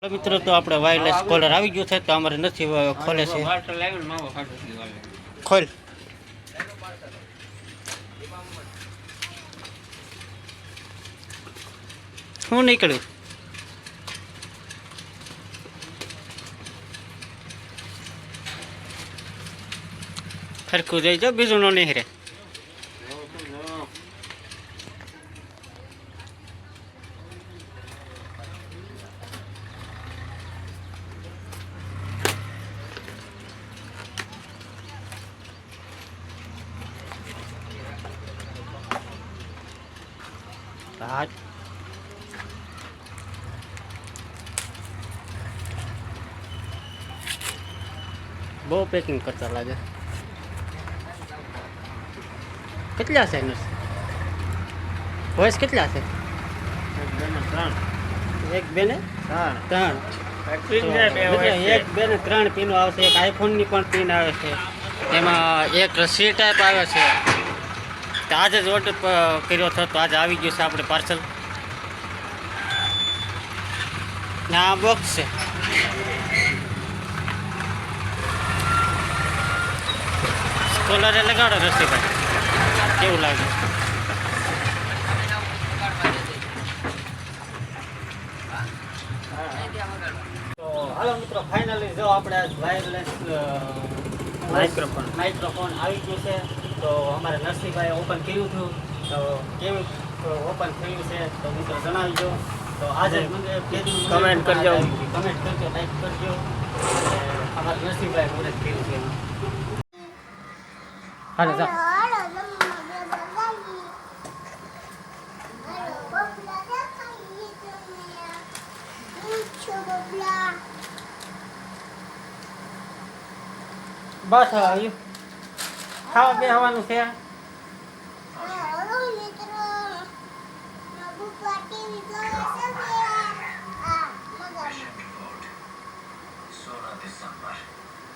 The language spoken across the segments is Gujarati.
મિત્રો તો આપણે વાયરલેસ કોલર આવી ગયું છે તો અમારે નથી ખોલે છે ખોલ શું નીકળ્યું ખરખું જઈ જાઓ બીજું નો નહીં રે બહુ પેકિંગ કરતા લાગે કેટલા છે વોઇસ કેટલા છે એક બે ને ત્રણ એક બે ને ત્રણ પીનો આવશે એક આઈફોનની પણ પિન આવે છે એમાં એક સી ટાઈપ આવે છે તો આજે જ ઓર્ડર કર્યો હતો તો આજે આવી ગયું છે આપણે પાર્સલ આ બોક્સ છે કોલરે લગાડો રસીભાઈ કેવું લાગે તો હાલો મિત્રો ફાઇનલી જો આપણે વાયરલેસ માઇક્રોફોન આવી ગયું છે તો અમારે નરસિંહભાઈએ ઓપન કર્યું હતું તો કેવું ઓપન થયું છે તો મિત્રો જણાવજો તો આજે મને કમેન્ટ કરજો લાઈક કરજો અમારે નરસિંહભાઈ મને કર્યું છે હાલો જા બસ આવ્યું ખાવા બેસવાનું છે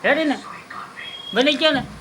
રેડી ને બની ગયો ને